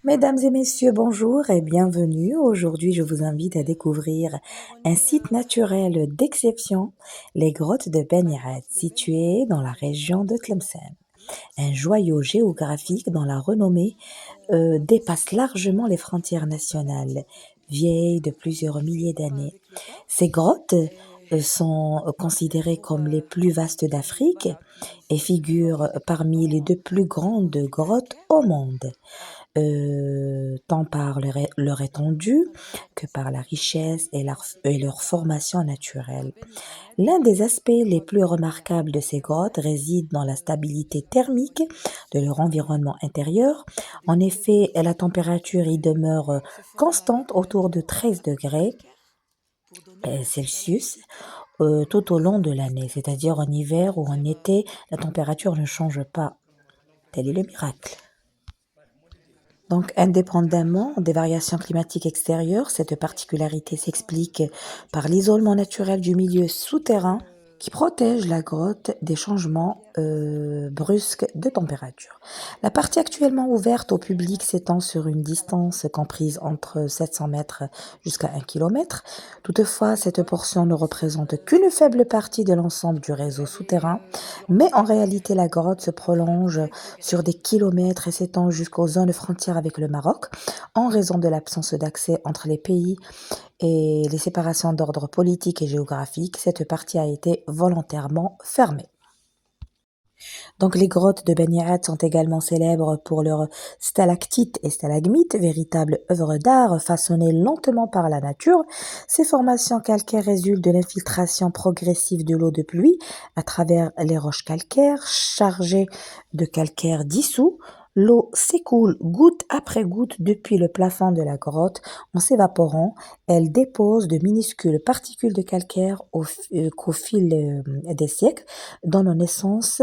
Mesdames et messieurs, bonjour et bienvenue. Aujourd'hui, je vous invite à découvrir un site naturel d'exception, les grottes de Ben Yad, situées dans la région de Tlemcen. Un joyau géographique dont la renommée dépasse largement les frontières nationales, vieilles de plusieurs milliers d'années. Ces grottes sont considérées comme les plus vastes d'Afrique et figurent parmi les deux plus grandes grottes au monde, tant par leur étendue que par la richesse et leur formation naturelle. L'un des aspects les plus remarquables de ces grottes réside dans la stabilité thermique de leur environnement intérieur. En effet, la température y demeure constante autour de 13 degrés Celsius tout au long de l'année, c'est-à-dire en hiver ou en été, la température ne change pas. Tel est le miracle. Donc, indépendamment des variations climatiques extérieures, cette particularité s'explique par l'isolement naturel du milieu souterrain qui protège la grotte des changements brusques de température. La partie actuellement ouverte au public s'étend sur une distance comprise entre 700 mètres jusqu'à 1 kilomètre. Toutefois, cette portion ne représente qu'une faible partie de l'ensemble du réseau souterrain, mais en réalité, la grotte se prolonge sur des kilomètres et s'étend jusqu'aux zones frontières avec le Maroc. En raison de l'absence d'accès entre les pays et les séparations d'ordre politique et géographique, cette partie a été volontairement fermée. Donc les grottes de Baniat sont également célèbres pour leurs stalactites et stalagmites, véritables œuvres d'art façonnées lentement par la nature. Ces formations calcaires résultent de l'infiltration progressive de l'eau de pluie à travers les roches calcaires chargées de calcaire dissous. L'eau s'écoule goutte après goutte depuis le plafond de la grotte. En s'évaporant, elle dépose de minuscules particules de calcaire qu'au fil des siècles donnent naissance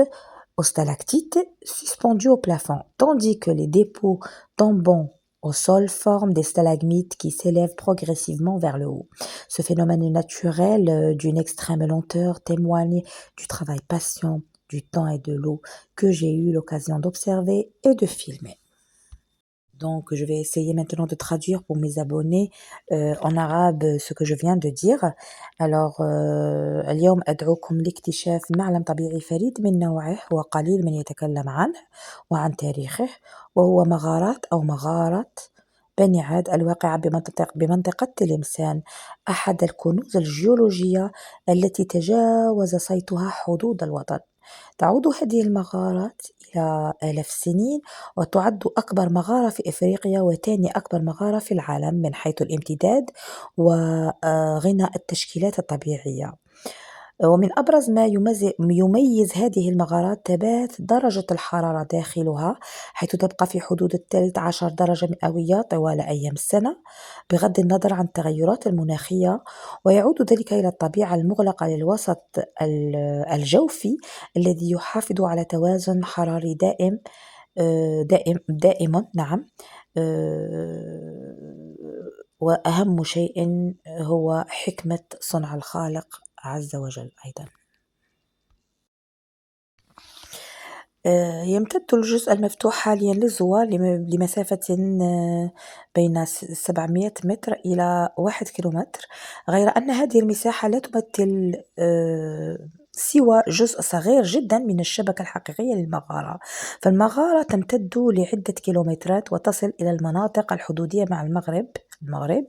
aux stalactites suspendues au plafond, tandis que les dépôts tombant au sol forment des stalagmites qui s'élèvent progressivement vers le haut. Ce phénomène naturel d'une extrême lenteur témoigne du travail patient, du temps et de l'eau que j'ai eu l'occasion d'observer et de filmer. Donc, je vais essayer maintenant de traduire pour mes abonnés en arabe ce que je viens de dire. Alors, اليوم أدعوكم لاكتشاف معلم طبيعي فريد من نوعه وقليل من يتكلم عنه وعن تاريخه، وهو مغارة بني عاد الواقعة بمنطقة تلمسان، أحد الكنوز الجيولوجية التي تجاوز صيتها حدود الوطن. تعود هذه المغارات إلى آلاف السنين، وتعد أكبر مغارة في إفريقيا وتاني أكبر مغارة في العالم من حيث الامتداد وغنى التشكيلات الطبيعية. ومن أبرز ما يميز هذه المغارات ثبات درجة الحرارة داخلها، حيث تبقى في حدود 13 درجة مئوية طوال أيام السنة بغض النظر عن التغيرات المناخية. ويعود ذلك إلى الطبيعة المغلقة للوسط الجوفي الذي يحافظ على توازن حراري دائم. نعم. وأهم شيء هو حكمة صنع الخالق عز وجل أيضا. يمتد الجزء المفتوح حاليا للزوار لمسافة بين 700 متر إلى 1 كيلومتر، غير أن هذه المساحة لا تمثل سوى جزء صغير جدا من الشبكة الحقيقية للمغارة. فالمغارة تمتد لعدة كيلومترات وتصل إلى المناطق الحدودية مع المغرب،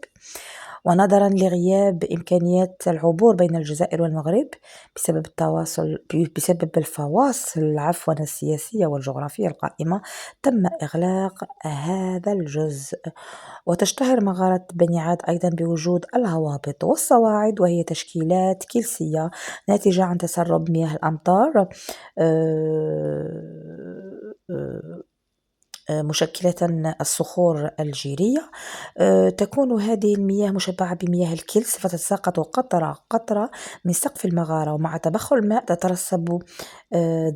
ونظرا لغياب إمكانيات العبور بين الجزائر والمغرب بسبب الفواصل السياسية والجغرافية القائمة، تم إغلاق هذا الجزء. وتشتهر مغارة بني عاد أيضا بوجود الهوابط والصواعد، وهي تشكيلات كلسية ناتجة عن تسرب مياه الأمطار مشكلة الصخور الجيرية. تكون هذه المياه مشبعة بمياه الكلس، فتتساقط قطرة قطرة من سقف المغارة، ومع تبخر الماء تترسب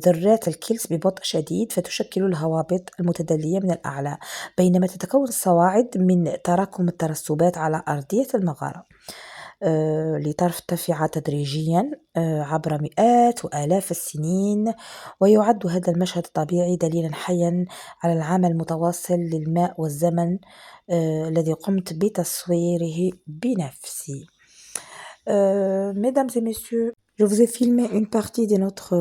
ذرات الكلس ببطء شديد فتشكل الهوابط المتدلية من الأعلى، بينما تتكون الصواعد من تراكم الترسبات على أرضية المغارة. لترتفع تدريجيا عبر مئات وآلاف السنين، ويعد هذا المشهد الطبيعي دليلا حيا على العمل المتواصل للماء والزمن الذي قمت بتصويره بنفسي. Mesdames et messieurs, je vous ai filmé une partie de notre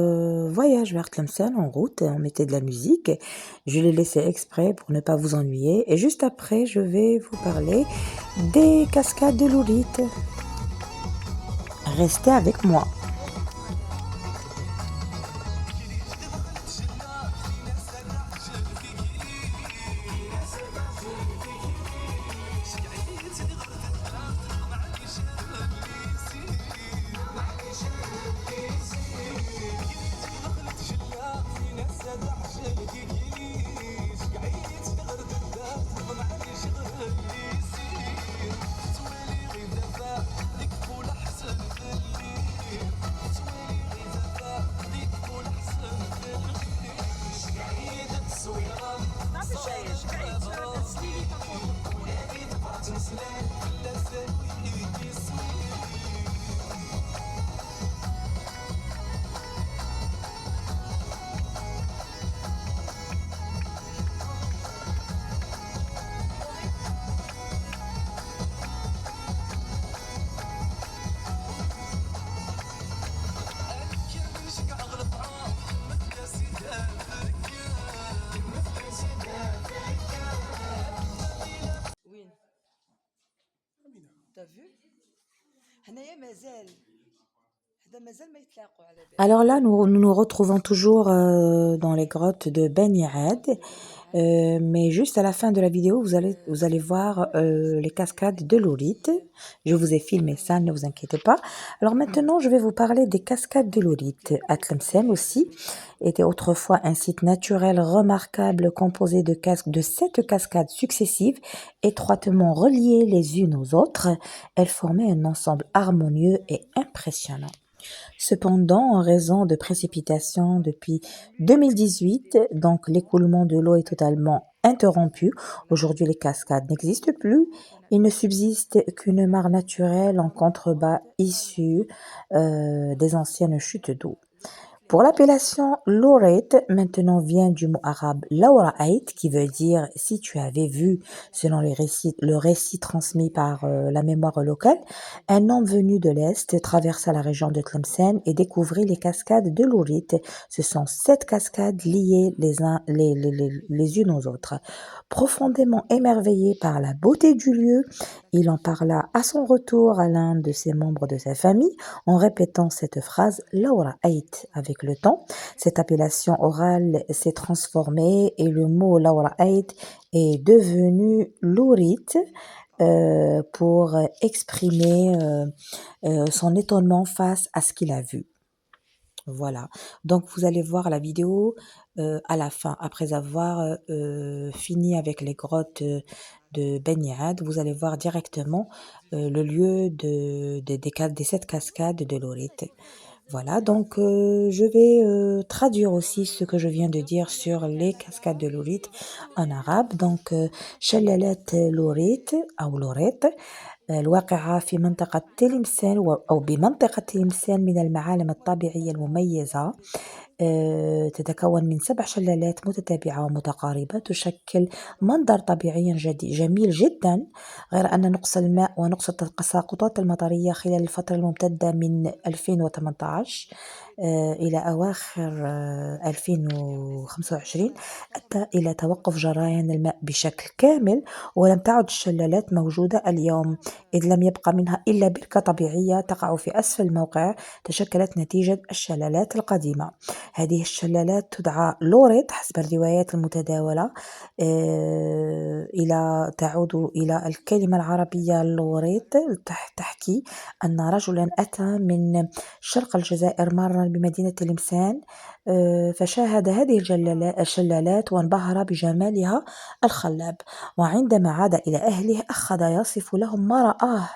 voyage vers Tlemcen en route. On mettait de la musique. Je l'ai laissé exprès pour ne pas vous ennuyer. Et juste après, je vais vous parler des cascades de l'Ourite. Restez avec moi. T'as vu? Alors là, nous retrouvons toujours dans les grottes de Ben Yaad. Mais juste à la fin de la vidéo, vous allez voir les cascades de l'Ourite. Je vous ai filmé ça, ne vous inquiétez pas. Alors maintenant, je vais vous parler des cascades de l'Ourite. À Tlemcen aussi était autrefois un site naturel remarquable composé de 7 cascades successives, étroitement reliées les unes aux autres. Elles formaient un ensemble harmonieux et impressionnant. Cependant, en raison de précipitations depuis 2018, donc l'écoulement de l'eau est totalement interrompu. Aujourd'hui, les cascades n'existent plus. Il ne subsiste qu'une mare naturelle en contrebas issue des anciennes chutes d'eau. Pour l'appellation Lorette, maintenant vient du mot arabe Lawra'ait, qui veut dire si tu avais vu, selon le récit transmis par la mémoire locale, un homme venu de l'Est traversa la région de Tlemcen et découvrit les cascades de Lorette. Ce sont 7 cascades liées les unes aux autres. Profondément émerveillé par la beauté du lieu, il en parla à son retour à l'un de ses membres de sa famille en répétant cette phrase Lawra'ait. Avec le temps, cette appellation orale s'est transformée et le mot Lawra'ait est devenu Lourite pour exprimer son étonnement face à ce qu'il a vu. Voilà, donc vous allez voir la vidéo à la fin, après avoir fini avec les grottes de Ben Yaad, vous allez voir directement le lieu des 7 cascades de l'Ourite. Voilà, donc je vais traduire aussi ce que je viens de dire sur les cascades de l'Ourite en arabe. Donc, شلالات لوريت أو لوريت الواقعة في منطقة تلمسان أو بمنطقة تلمسان من المعالم الطبيعية المميزة. تتكون من 7 شلالات متتابعة ومتقاربة تشكل منظر طبيعي جميل جدا، غير أن نقص الماء ونقص التساقطات المطرية خلال الفترة الممتدة من 2018 إلى أواخر 2025 أدى إلى توقف جريان الماء بشكل كامل، ولم تعد الشلالات موجودة اليوم إذ لم يبقى منها إلا بركة طبيعية تقع في أسفل الموقع تشكلت نتيجة الشلالات القديمة. هذه الشلالات تدعى لوريت حسب الروايات المتداولة تعود إلى الكلمة العربية لوريت تحكي أن رجلا أتى من شرق الجزائر مرا بمدينة تلمسان فشاهد هذه الشلالات وانبهر بجمالها الخلاب، وعندما عاد إلى أهله أخذ يصف لهم ما رآه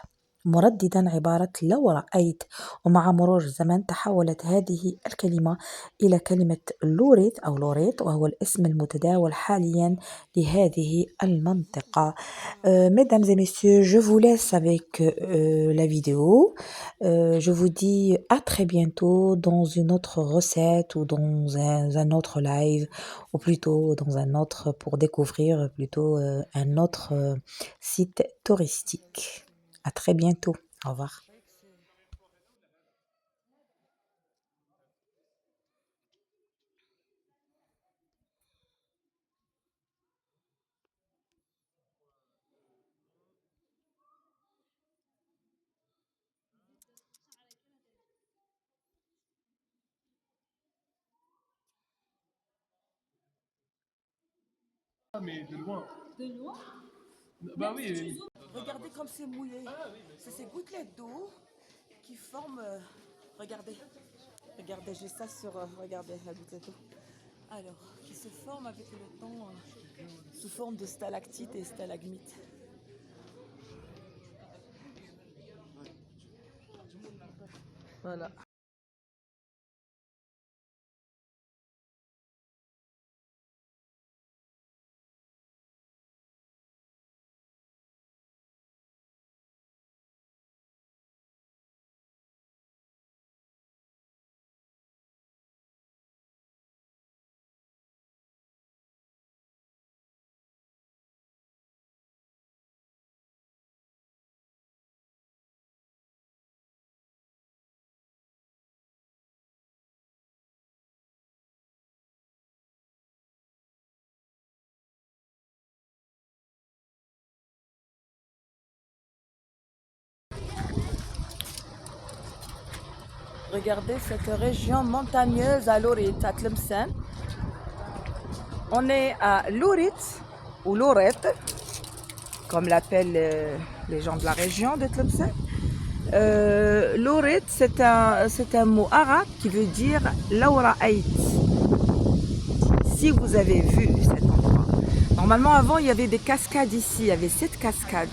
مرددا عبارة لو رأيت، ومع مرور الزمن تحولت هذه الكلمة إلى كلمة لوريت أو لوريت، وهو الاسم المتداول حاليا لهذه المنطقة. Mesdames et messieurs, je vous laisse avec la vidéo. Je vous dis à très bientôt dans une autre recette ou dans un autre live, ou plutôt dans un autre pour découvrir plutôt un autre site touristique. À très bientôt. Au revoir. Mais de loin. De loin. Bah oui, oui. Regardez comme c'est mouillé. C'est ces gouttelettes d'eau qui forment. Regardez. Regardez, j'ai ça sur. Regardez la gouttelette d'eau. Alors, qui se forme avec le temps sous forme de stalactites et stalagmites. Voilà. Regardez cette région montagneuse à Lourit, à Tlemcen. On est à Lourit, ou Louret, comme l'appellent les gens de la région de Tlemcen. Lourit, c'est un mot arabe qui veut dire Laura Ait. Si vous avez vu cet endroit. Normalement, avant, il y avait des cascades ici. Il y avait 7 cascades.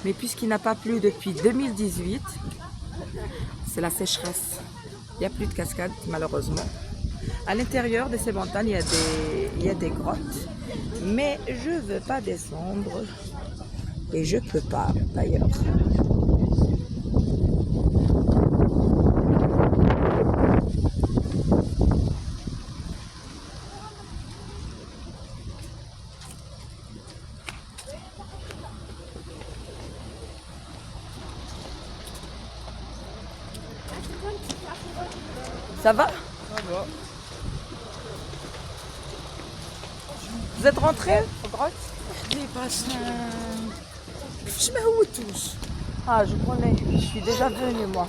Mais puisqu'il n'a pas plu depuis 2018, c'est la sécheresse. Il n'y a plus de cascades, malheureusement. À l'intérieur de ces montagnes, il y a des grottes. Mais je ne veux pas descendre. Et je ne peux pas, d'ailleurs. Ça va? Ça va. Vous êtes rentrés aux grottes? Je me tous. Ah, je connais. Je suis déjà venue, moi.